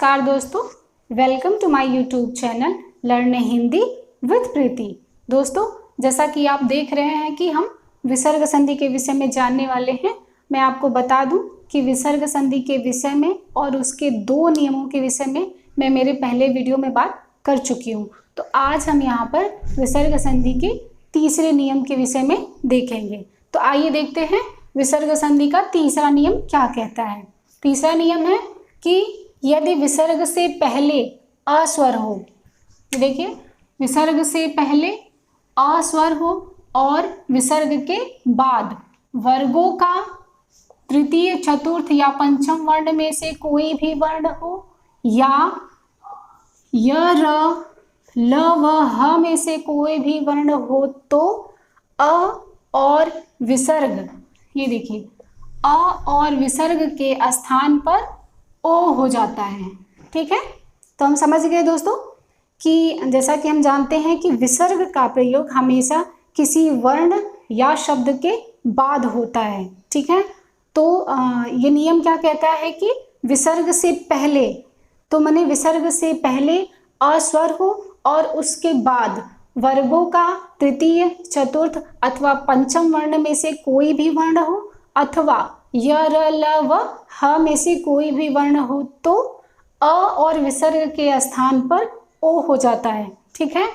नमस्कार दोस्तों, welcome to my YouTube channel learn Hindi with Preeti. दोस्तों, जैसा कि आप देख रहे हैं कि हम विसर्ग संधि के विषय में जानने वाले हैं। मैं आपको बता दूं कि विसर्ग संधि के विषय में और उसके 2 नियमों के विषय में मैं मेरे पहले वीडियो में बात कर चुकी हूं। तो आज हम यहाँ पर विसर्ग संधि के तीसरे नियम के विषय में देखेंगे। तो आइए देखते हैं विसर्ग संधि का तीसरा नियम क्या कहता है। तीसरा नियम है कि यदि विसर्ग से पहले अस्वर हो, देखिए विसर्ग से पहले अस्वर हो और विसर्ग के बाद वर्गों का तृतीय, चतुर्थ या पंचम वर्ण में से कोई भी वर्ण हो, या य, र, ल व ह में से कोई भी वर्ण हो, तो अ और विसर्ग, ये देखिए अ और विसर्ग के स्थान पर ओ हो जाता है। ठीक है, तो हम समझ गए दोस्तों कि जैसा कि हम जानते हैं कि विसर्ग का प्रयोग हमेशा किसी वर्ण या शब्द के बाद होता है। ठीक है, तो ये नियम क्या कहता है कि विसर्ग से पहले, तो माने विसर्ग से पहले अस्वर हो और उसके बाद वर्गों का तृतीय, चतुर्थ अथवा पंचम वर्ण में से कोई भी वर्ण हो, अथवा य, र, ल व ह में से कोई भी वर्ण हो, तो अ और विसर्ग के स्थान पर ओ हो जाता है। ठीक है,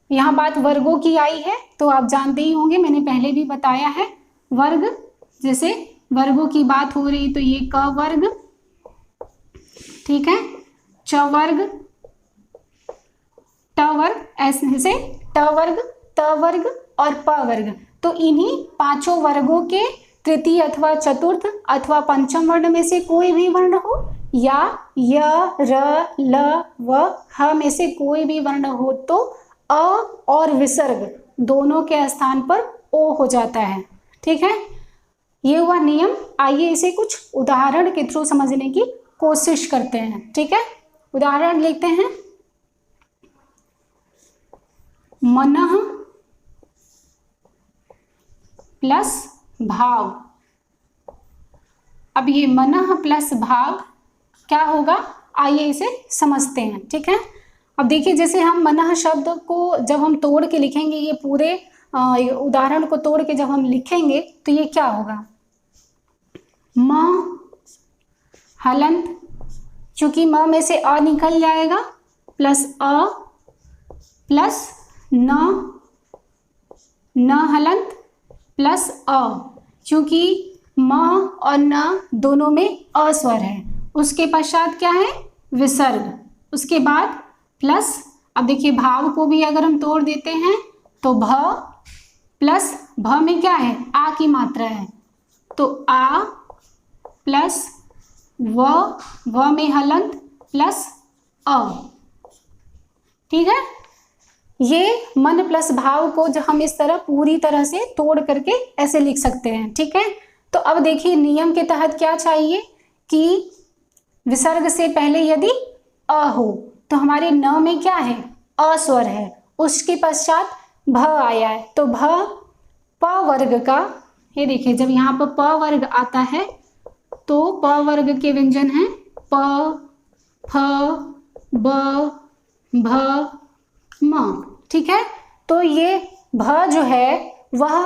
यहाँ बात वर्गों की आई है तो आप जानते ही होंगे, मैंने पहले भी बताया है। वर्ग, जैसे वर्गों की बात हो रही तो ये क वर्ग, ठीक है, च वर्ग, ट वर्ग, ऐसे ट वर्ग, त वर्ग और प वर्ग। तो इन्हीं 5 वर्गों के तृतीय अथवा चतुर्थ अथवा पंचम वर्ण में से कोई भी वर्ण हो, या य, र, ल व ह में से कोई भी वर्ण हो, तो अ और विसर्ग दोनों के स्थान पर ओ हो जाता है। ठीक है, ये हुआ नियम। आइए इसे कुछ उदाहरण के थ्रू समझने की कोशिश करते हैं। ठीक है, उदाहरण लिखते हैं। मनः प्लस भाव। अब ये मनः प्लस भाव क्या होगा, आइए इसे समझते हैं। ठीक है, अब देखिए जैसे हम मनः शब्द को जब हम तोड़ के लिखेंगे, ये पूरे उदाहरण को तोड़ के जब हम लिखेंगे तो ये क्या होगा, म हलंत, चूंकि म में से अ निकल जाएगा, प्लस अ प्लस न हलंत प्लस अ, क्योंकि म और न दोनों में अ स्वर है। उसके पश्चात क्या है, विसर्ग, उसके बाद प्लस। अब देखिए भाव को भी अगर हम तोड़ देते हैं तो भ प्लस भ में क्या है, आ की मात्रा है, तो आ प्लस व में हलंत प्लस अ। ठीक है, ये मन प्लस भाव को जो हम इस तरह पूरी तरह से तोड़ करके ऐसे लिख सकते हैं। ठीक है, तो अब देखिए नियम के तहत क्या चाहिए कि विसर्ग से पहले यदि अ हो तो हमारे न में क्या है, अ स्वर है, उसके पश्चात भ आया है, तो भ प वर्ग का, ये देखिए जब यहाँ पर प वर्ग आता है तो प वर्ग के व्यंजन है प, फ, ब, भ, म। ठीक है, तो ये भ जो है वह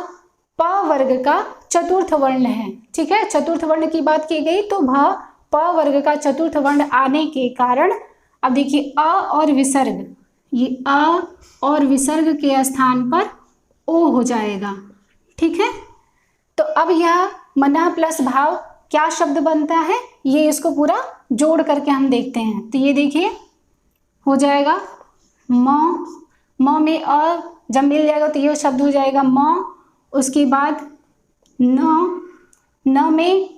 प वर्ग का चतुर्थ वर्ण है। ठीक है, चतुर्थ वर्ण की बात की गई तो भ प वर्ग का चतुर्थ वर्ण आने के कारण अब देखिए अ और विसर्ग, ये अ और विसर्ग के स्थान पर ओ हो जाएगा। ठीक है, तो अब यह मनः प्लस भाव क्या शब्द बनता है, ये इसको पूरा जोड़ करके हम देखते हैं। तो ये देखिए हो जाएगा म में अ जब मिल जाएगा तो ये शब्द हो जाएगा म। उसके बाद न में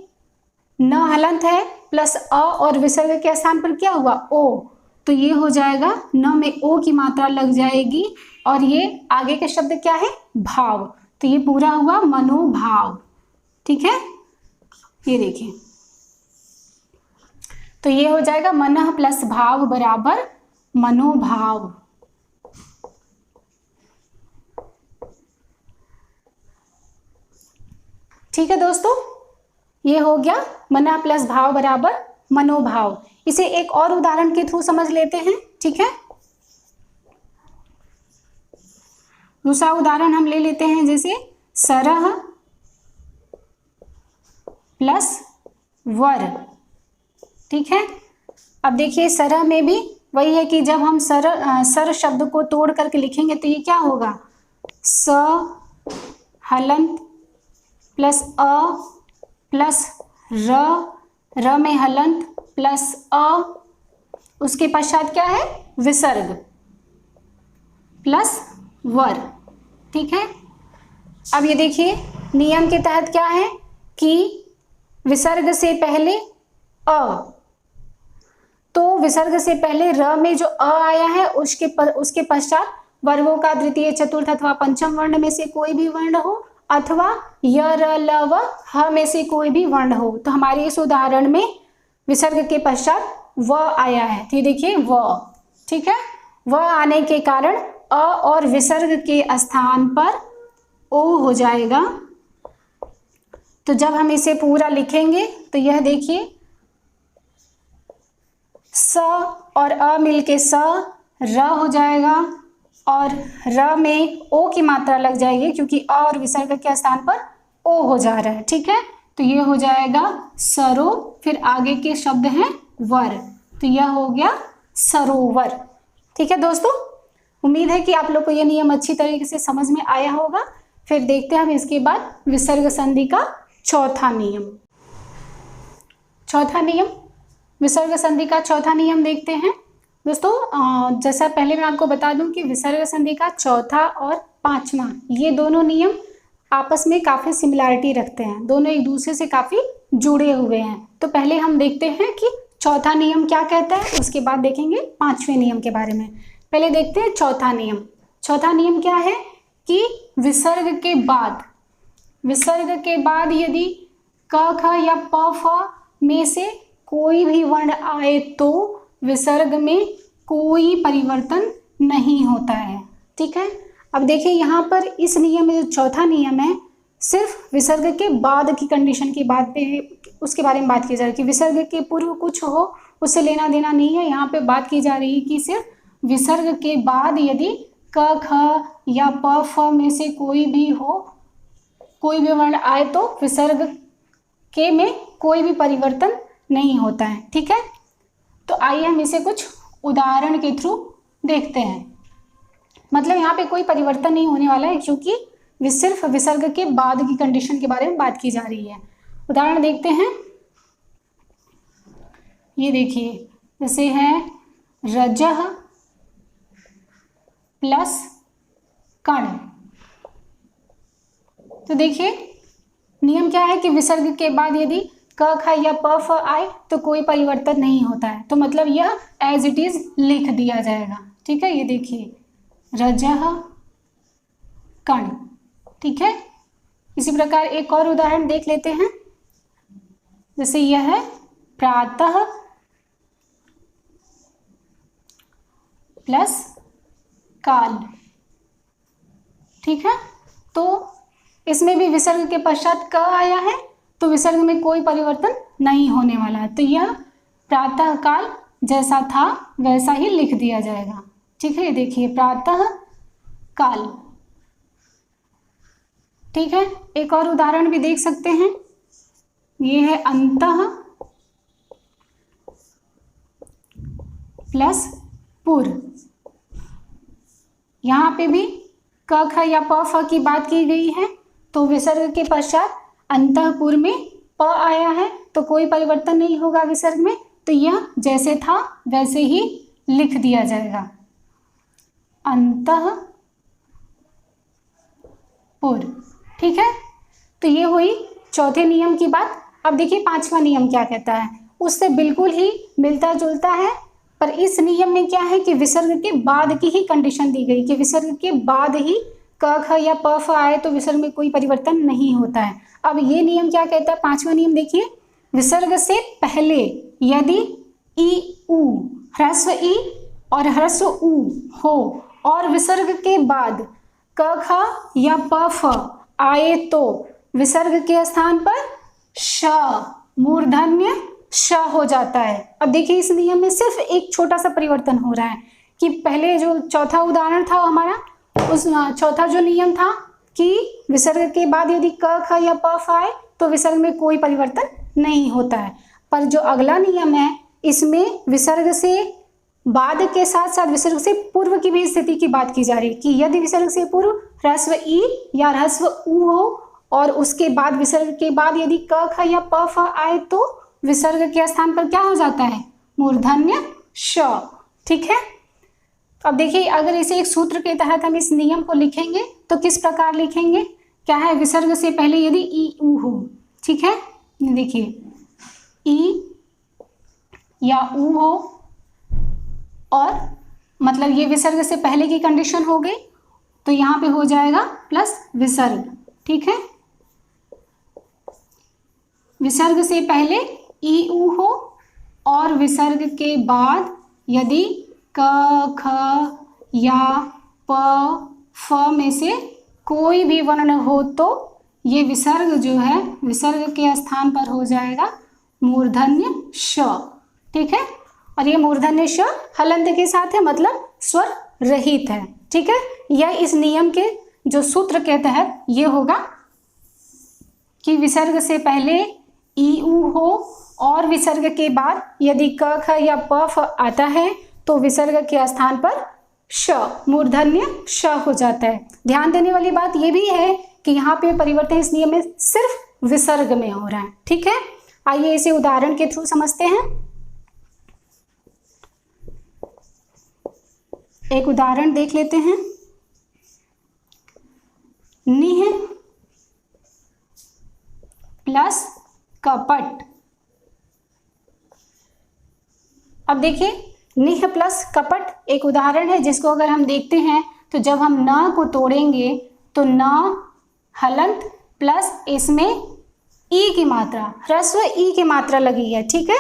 न हलंत है प्लस अ और विसर्ग के स्थान पर क्या हुआ, ओ, तो ये हो जाएगा न में ओ की मात्रा लग जाएगी और ये आगे के शब्द क्या है, भाव, तो ये पूरा हुआ मनोभाव। ठीक है, ये देखिए तो ये हो जाएगा मनः प्लस भाव बराबर मनोभाव। ठीक है दोस्तों, ये हो गया मनः प्लस भाव बराबर मनोभाव। इसे एक और उदाहरण के थ्रू समझ लेते हैं, ठीक है। दूसरा उदाहरण हम ले लेते हैं, जैसे सरह प्लस वर, ठीक है। अब देखिए सरह में भी वही है कि जब हम सर शब्द को तोड़ करके लिखेंगे तो ये क्या होगा, स हलंत प्लस अ प्लस र में हलंत प्लस अ, उसके पश्चात क्या है, विसर्ग प्लस वर, ठीक है। अब ये देखिए नियम के तहत क्या है कि विसर्ग से पहले अ, तो विसर्ग से पहले र में जो अ आया है उसके पश्चात वर्गों का द्वितीय, चतुर्थ अथवा पंचम वर्ण में से कोई भी वर्ण हो, अथवा य र ल व ह में से कोई भी वर्ण हो। तो हमारे इस उदाहरण में विसर्ग के पश्चात व आया है, तो ये देखिए व, ठीक है। व आने के कारण अ और विसर्ग के स्थान पर ओ हो जाएगा। तो जब हम इसे पूरा लिखेंगे तो यह देखिए स और अ मिलके स र हो जाएगा, और र में ओ की मात्रा लग जाएगी क्योंकि अ और विसर्ग के स्थान पर ओ हो जा रहा है, ठीक है। तो ये हो जाएगा सरो, फिर आगे के शब्द हैं वर, तो यह हो गया सरोवर, ठीक है दोस्तों। उम्मीद है कि आप लोग को यह नियम अच्छी तरीके से समझ में आया होगा। फिर देखते हैं हम इसके बाद विसर्ग संधि का चौथा नियम। चौथा नियम, विसर्ग संधि का चौथा नियम देखते हैं दोस्तों। जैसा पहले मैं आपको बता दूं कि विसर्ग संधि का चौथा और पांचवा ये दोनों नियम आपस में काफ़ी सिमिलैरिटी रखते हैं, दोनों एक दूसरे से काफ़ी जुड़े हुए हैं। तो पहले हम देखते हैं कि चौथा नियम क्या कहता है, उसके बाद देखेंगे पांचवें नियम के बारे में। पहले देखते हैं चौथा नियम। चौथा नियम क्या है कि विसर्ग के बाद यदि क ख या प फ में से कोई भी वर्ण आए तो विसर्ग में कोई परिवर्तन नहीं होता है, ठीक है। अब देखिए यहाँ पर इस नियम में जो चौथा नियम है सिर्फ विसर्ग के बाद की कंडीशन की बात पे उसके बारे में बात की जा रही है कि विसर्ग के पूर्व कुछ हो उससे लेना देना नहीं है। यहाँ पे बात की जा रही है कि सिर्फ विसर्ग के बाद यदि क ख या प फ में से कोई भी वर्ण आए तो विसर्ग के में कोई भी परिवर्तन नहीं होता है, ठीक है। तो आइए हम इसे कुछ उदाहरण के थ्रू देखते हैं। मतलब यहाँ पे कोई परिवर्तन नहीं होने वाला है क्योंकि सिर्फ विसर्ग के बाद की कंडीशन के बारे में बात की जा रही है। उदाहरण देखते हैं, ये देखिए जैसे है रजह प्लस कण। तो देखिए नियम क्या है कि विसर्ग के बाद यदि क ख या प फ आए तो कोई परिवर्तन नहीं होता है, तो मतलब यह एज इट इज लिख दिया जाएगा, ठीक है। ये देखिए रजह कण, ठीक है। इसी प्रकार एक और उदाहरण देख लेते हैं, जैसे यह है प्रातः प्लस काल, ठीक है। तो इसमें भी विसर्ग के पश्चात क आया है तो विसर्ग में कोई परिवर्तन नहीं होने वाला है, तो यह प्रातः काल जैसा था वैसा ही लिख दिया जाएगा, ठीक है। ये देखिए प्रातः काल, ठीक है। एक और उदाहरण भी देख सकते हैं, ये है अंतः प्लस पुर। यहाँ पे भी क ख या प फ की बात की गई है तो विसर्ग के पश्चात अंतःपुर में प आया है तो कोई परिवर्तन नहीं होगा विसर्ग में, तो यह जैसे था वैसे ही लिख दिया जाएगा अंतःपुर, ठीक है। तो ये हुई चौथे नियम की बात। अब देखिए पांचवा नियम क्या कहता है, उससे बिल्कुल ही मिलता जुलता है, पर इस नियम में क्या है कि विसर्ग के बाद की ही कंडीशन दी गई कि विसर्ग के बाद ही क ख या प फ आए तो विसर्ग में कोई परिवर्तन नहीं होता है। अब ये नियम क्या कहता है, पांचवा नियम देखिए, विसर्ग से पहले यदि ई उ ह्रस्व ई और ह्रस्व उ हो और विसर्ग के बाद क ख या प फ आए तो विसर्ग के स्थान पर श मूर्धन्य श हो जाता है। अब देखिए इस नियम में सिर्फ एक छोटा सा परिवर्तन हो रहा है कि पहले जो चौथा उदाहरण था हमारा, उस चौथा जो नियम था कि विसर्ग के बाद यदि क ख या प फ आए तो विसर्ग में कोई परिवर्तन नहीं होता है। पर जो अगला नियम है इसमें विसर्ग से बाद के साथ साथ विसर्ग से पूर्व की भी स्थिति की बात की जा रही है कि यदि विसर्ग से पूर्व ह्रस्व ई या ह्रस्व उ हो और उसके बाद विसर्ग के बाद यदि क ख या प फ आए तो विसर्ग के स्थान पर क्या हो जाता है, मूर्धन्य श। ठीक है। अब देखिए अगर इसे एक सूत्र के तहत हम इस नियम को लिखेंगे तो किस प्रकार लिखेंगे, क्या है, विसर्ग से पहले यदि ई उ हो, ठीक है, देखिए ई या उ हो और मतलब ये विसर्ग से पहले की कंडीशन हो गई तो यहाँ पे हो जाएगा प्लस विसर्ग। ठीक है, विसर्ग से पहले ई उ हो और विसर्ग के बाद यदि क ख या प फ में से कोई भी वर्ण हो तो ये विसर्ग जो है विसर्ग के स्थान पर हो जाएगा मूर्धन्य श। ठीक है, और ये मूर्धन्य श हलंत के साथ है, मतलब स्वर रहित है। ठीक है, यह इस नियम के जो सूत्र के तहत ये होगा कि विसर्ग से पहले ई उ हो और विसर्ग के बाद यदि क ख या प फ आता है तो विसर्ग के स्थान पर श मूर्धन्य श हो जाता है। ध्यान देने वाली बात यह भी है कि यहाँ पे परिवर्तन इस नियम में सिर्फ विसर्ग में हो रहा है। ठीक है, आइए इसे उदाहरण के थ्रू समझते हैं। एक उदाहरण देख लेते हैं। निह प्लस कपट। अब देखिए निह प्लस कपट एक उदाहरण है जिसको अगर हम देखते हैं तो जब हम न को तोड़ेंगे तो न हलंत प्लस इसमें ई की मात्रा, ह्रस्व ई की मात्रा लगी है। ठीक है,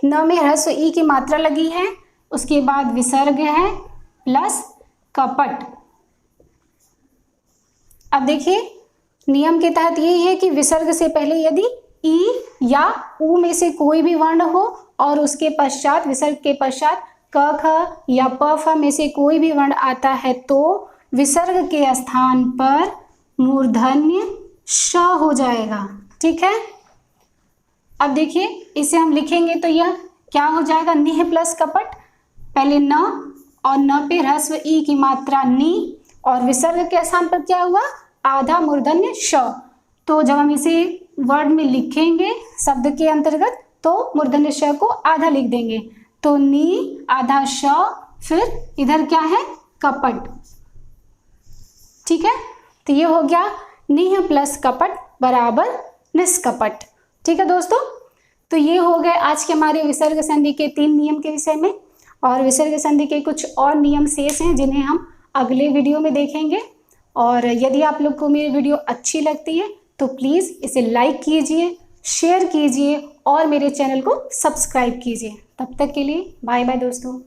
न में ह्रस्व ई की मात्रा लगी है, उसके बाद विसर्ग है प्लस कपट। अब देखिए नियम के तहत यही है कि विसर्ग से पहले यदि ई या उ में से कोई भी वर्ण हो और उसके पश्चात विसर्ग के पश्चात क ख या प फ में से कोई भी वर्ण आता है तो विसर्ग के स्थान पर मूर्धन्य श हो जाएगा। ठीक है, अब देखिए इसे हम लिखेंगे तो यह क्या हो जाएगा, निह प्लस कपट, पहले न और न पे ह्रस्व ई की मात्रा नी और विसर्ग के स्थान पर क्या हुआ, आधा मूर्धन्य श। तो जब हम इसे वर्ड में लिखेंगे शब्द के अंतर्गत तो मूर्धन्य श को आधा लिख देंगे, तो नी आधा श, फिर इधर क्या है कपट। ठीक है, तो ये हो गया निह प्लस कपट बराबर निष्कपट। ठीक है दोस्तों, तो ये हो गए आज के हमारे विसर्ग संधि के 3 नियम के विषय में, और विसर्ग संधि के कुछ और नियम शेष हैं जिन्हें हम अगले वीडियो में देखेंगे। और यदि आप लोग को मेरी वीडियो अच्छी लगती है तो प्लीज़ इसे लाइक कीजिए, शेयर कीजिए और मेरे चैनल को सब्सक्राइब कीजिए। तब तक के लिए बाय बाय दोस्तों।